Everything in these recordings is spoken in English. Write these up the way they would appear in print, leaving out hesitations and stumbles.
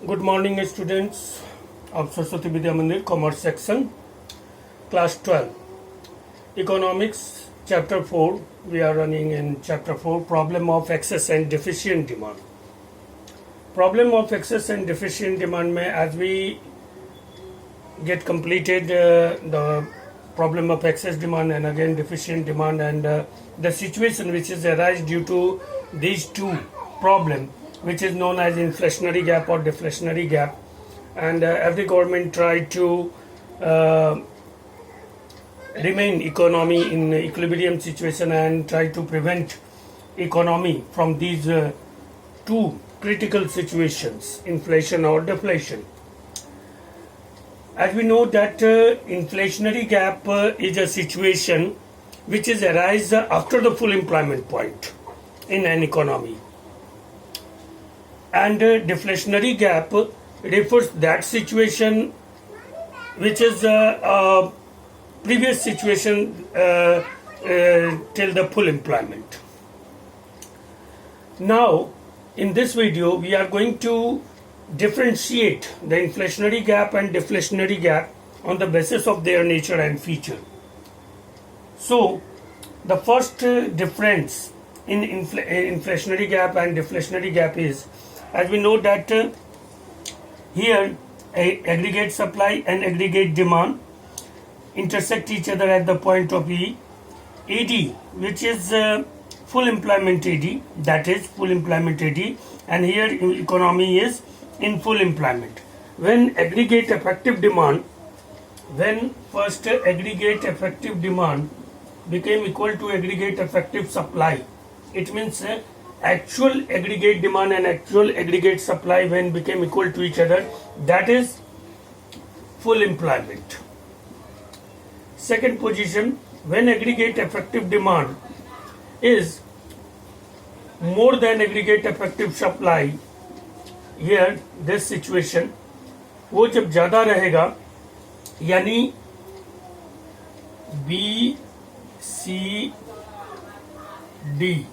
Good morning, students of Saraswati Vidya Mandir, Commerce section, class 12. Economics, chapter 4. We are running in chapter 4, problem of excess and deficient demand. Problem of excess and deficient demand mein, as we get completed the problem of excess demand and again deficient demand and the situation which is arise due to these two problems, which is known as inflationary gap or deflationary gap, and every government try to remain economy in equilibrium situation and try to prevent economy from these two critical situations, inflation or deflation. As we know that inflationary gap is a situation which is arise after the full employment point in an economy, and deflationary gap refers that situation which is a previous situation till the full employment. Now in this video we are going to differentiate the inflationary gap and deflationary gap on the basis of their nature and feature. So the first difference in inflationary gap and deflationary gap is, as we know that here aggregate supply and aggregate demand intersect each other at the point of E. AD, which is full employment AD, that is full employment AD, and here economy is in full employment. When aggregate effective demand, when first aggregate effective demand became equal to aggregate effective supply, it means actual aggregate demand and actual aggregate supply when became equal to each other, that is full employment. Second position, when aggregate effective demand is more than aggregate effective supply, here this situation, वो जब ज़्यादा रहेगा यानी B, C, D,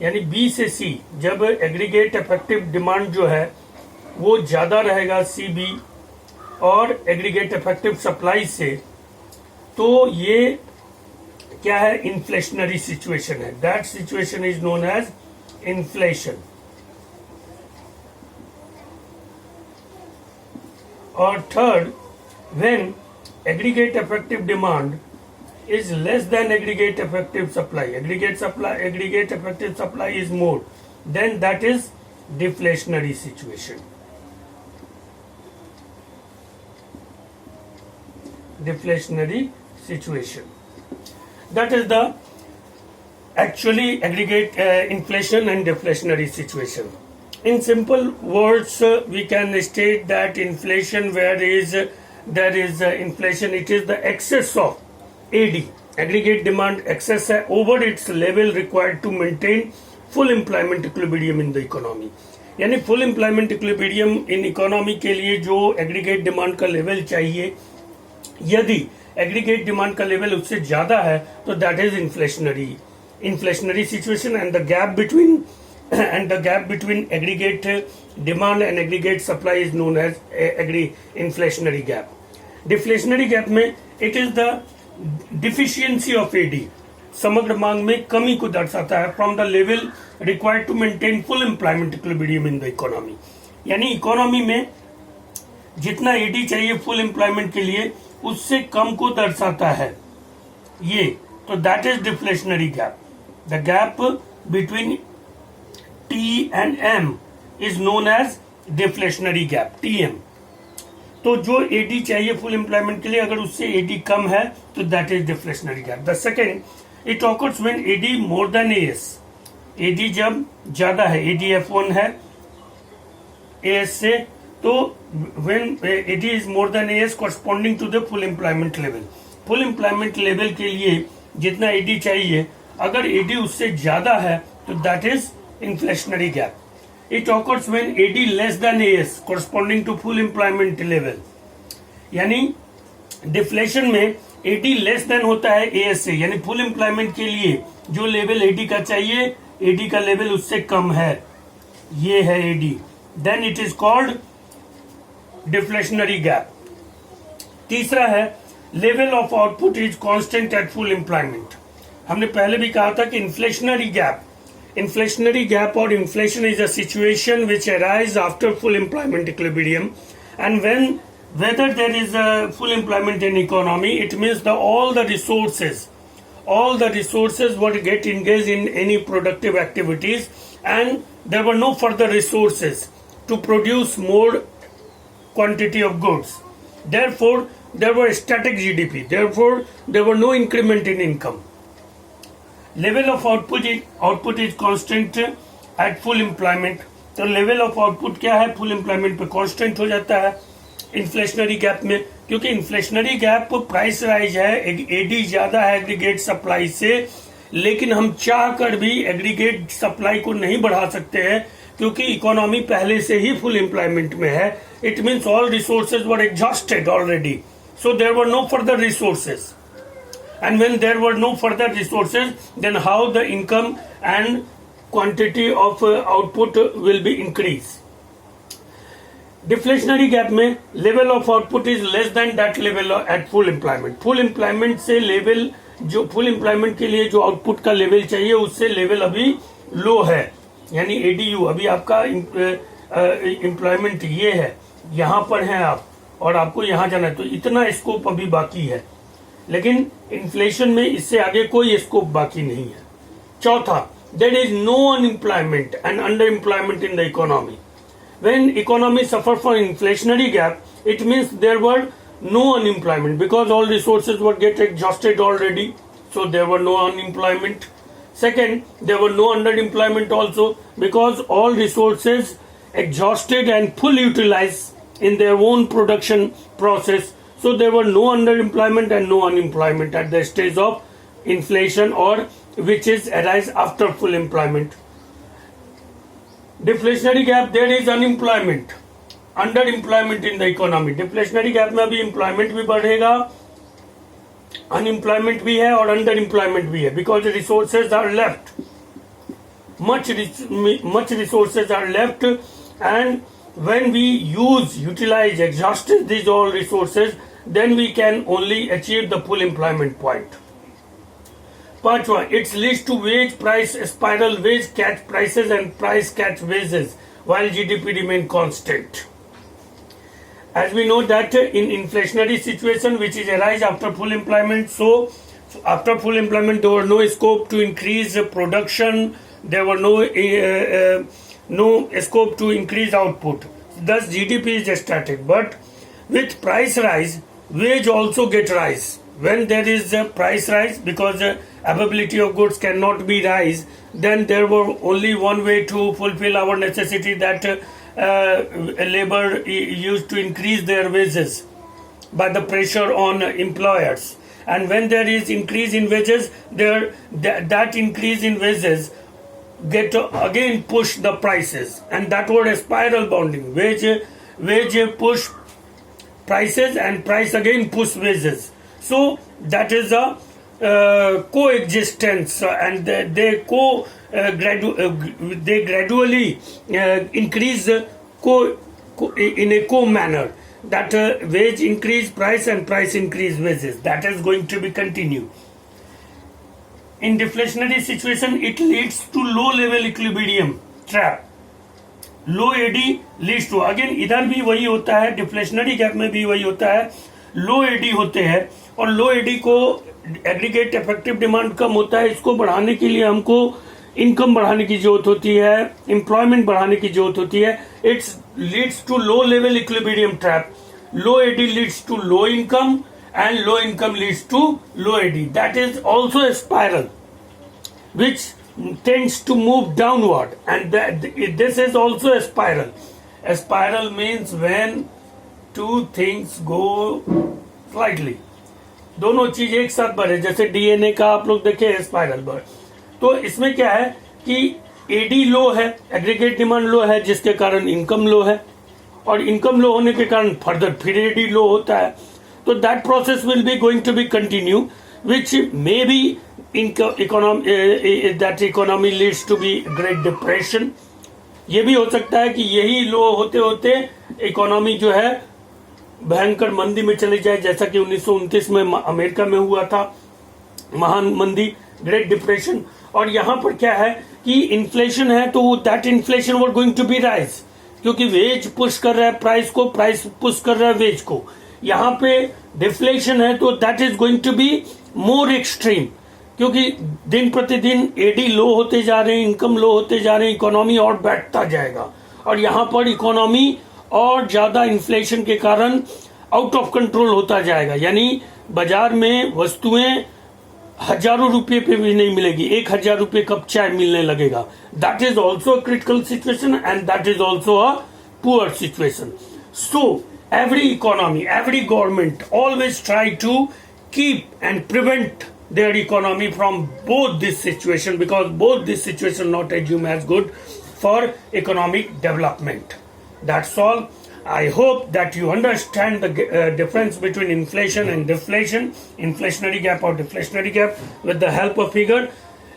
यानी B से C, जब aggregate effective demand जो है वो ज़्यादा रहेगा CB और एग्रीगेट इफेक्टिव सप्लाई से, तो ये क्या है, इन्फ्लेशनरी सिचुएशन है. That situation is known as inflation. और third, when aggregate effective demand is less than aggregate effective supply, aggregate effective supply is more, then that is deflationary situation. Deflationary situation, that is the actually aggregate inflation and deflationary situation. In simple words, we can state that inflation, where there is inflation, it is the excess of AD, aggregate demand excess है over its level required to maintain full employment equilibrium in the economy. यानी full employment equilibrium in economy के लिए जो aggregate demand का level चाहिए, यदि aggregate demand का level उससे ज़्यादा है तो that is inflationary situation, and the gap between aggregate demand and aggregate supply is known as inflationary gap. Deflationary gap में it is the deficiency of AD, समग्र मांग में कमी को दर्शाता है, from the level required to maintain full employment equilibrium in the economy. यानी economy में जितना एडी चाहिए फुल एम्प्लॉयमेंट के लिए उससे कम को दर्शाता है ये, तो that is deflationary gap. The gap between T and M is known as deflationary gap, TM. तो जो एडी चाहिए फुल एम्प्लॉयमेंट के लिए, अगर उससे एडी कम है तो that is deflationary gap. The second, it occurs when AD more than AS. AD जब ज्यादा है, एडी F1 है एएस से, तो when AD is more than AS corresponding to the full employment level. Full employment level के लिए जितना AD चाहिए, अगर एडी उससे ज्यादा है तो that is inflationary gap. It occurs when AD less than AS corresponding to full employment level. यानी डिफ्लेशन में AD लेस देन होता है AS से, यानी फुल एम्प्लॉयमेंट के लिए जो लेवल AD का चाहिए, AD का लेवल उससे कम है, ये है AD. Then it is called deflationary gap. तीसरा है level of output is constant at full employment. हमने पहले भी कहा था कि इन्फ्लेशनरी गैप और inflation is a situation which arise after full employment equilibrium and when whether there is a full employment in economy, it means all the resources would get engaged in any productive activities and there were no further resources to produce more quantity of goods. Therefore, there were static GDP. Therefore, there were no increment in income. Level of output is constant at full employment. तो level of output क्या है? full employment पे constant हो जाता है inflationary gap में, क्योंकि inflationary gap price rise है, एडी ज्यादा है एग्रीगेट सप्लाई से, लेकिन हम चाह कर भी एग्रीगेट सप्लाई को नहीं बढ़ा सकते हैं क्योंकि इकोनॉमी पहले से ही फुल एम्प्लॉयमेंट में है. It means all resources were exhausted already, so there were no further resources. And when there were no further resources, then how the income and quantity of output will be increased. Deflationary gap में level of output is less than that level at full employment. Full employment से level जो full employment के लिए जो output का level चाहिए उससे level अभी low है, यानी ADU अभी आपका employment ये है, यहाँ पर हैं आप और आपको यहाँ जाना है, तो इतना स्कोप अभी बाकी है. लेकिन इन्फ्लेशन में इससे आगे कोई स्कोप बाकी नहीं है. चौथा, there is no unemployment and under employment in the economy. When economy suffer from inflationary gap, it means there were no unemployment because all resources were get exhausted already, so there were no unemployment. Second, there were no underemployment also because all resources exhausted and full utilized in their own production process. So there were no underemployment and no unemployment at the stage of inflation or which is arise after full employment. Deflationary gap, there is unemployment, underemployment in the economy. Deflationary gap में अभी employment भी बढ़ेगा, unemployment भी है और underemployment भी है because the resources are left. Much resources are left, and when we utilize, exhaust these all resources, then we can only achieve the full employment point. Panchwa, it leads to wage price spiral, wage catch prices and price catch wages while GDP remain constant. As we know that in inflationary situation which is arise after full employment, so after full employment there were no scope to increase production, there were no scope to increase output, thus GDP is static. But with price rise, wage also get rise. When there is a price rise, because the availability of goods cannot be rise, then there were only one way to fulfill our necessity, that labor used to increase their wages by the pressure on employers. And when there is increase in wages, that increase in wages get again push the prices, and that was a spiral bonding. Wage push prices and price again push wages. So that is a coexistence, and they gradually increase in a co manner, that wage increase price and price increase wages. That is going to be continue. In deflationary situation, it leads to low level equilibrium trap. Low AD leads to, again इधर भी वही होता है, deflationary gap में भी वही होता है. लो एडी होते हैं और लो एडी को एग्रीगेट इफेक्टिव डिमांड कम होता है, इसको बढ़ाने के लिए हमको इनकम बढ़ाने की जरूरत होती है, एम्प्लॉयमेंट बढ़ाने की जरूरत होती है. It's leads to low level equilibrium trap. Low AD leads to low income and low income leads to low AD. That is also a spiral which tends to move downward, and this is also a spiral. A spiral means when two things go slightly, दोनों चीज एक साथ बढ़े, जैसे DNA का आप लोग देखे स्पाइरल बढ़. तो इसमें क्या है कि एडी लो है, एग्रीगेट डिमांड लो है, जिसके कारण इनकम लो है, और इनकम लो होने के कारण फर्दर फिर एडी लो होता है. तो that process will be going to be continue, which may be that economy leads to be great depression. ये भी हो सकता है कि यही लो होते होते इकोनॉमी जो है भयंकर मंदी में चले जाए, जैसा कि 1929 में अमेरिका में हुआ था महान मंदी, ग्रेट डिप्रेशन। और यहां पर क्या है कि इन्फ्लेशन है, तो that inflation were going to be rise, क्योंकि वेज पुश कर रहा है प्राइस को, प्राइस पुश कर रहा है वेज को। यहां पे डिफ्लेशन है तो that is going to be more extreme, क्योंकि दिन प्रतिदिन एडी लो होते जा रहे हैं, इनकम लो होते जा रहे हैं, इकोनॉमी और बैठता जाएगा। और यहां पर इकोनॉमी और ज्यादा इन्फ्लेशन के कारण आउट ऑफ कंट्रोल होता जाएगा, यानी बाजार में वस्तुएं हजारों रुपए पे भी नहीं मिलेगी, 1000 रुपए कप चाय मिलने लगेगा। That is also critical situation and that is also a poor situation. So every economy, every government always try to keep and prevent their economy from both this situation, because both this situation not assume as good for economic development. That's all. I hope that you understand the difference between inflation and deflation, inflationary gap or deflationary gap with the help of figure.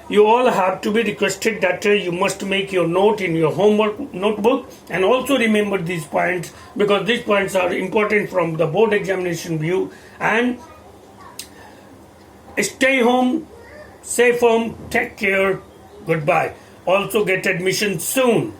You all have to be requested that you must make your note in your homework notebook, and also remember these points, because these points are important from the board examination view. And stay home, safe home, take care, goodbye. Also get admission soon.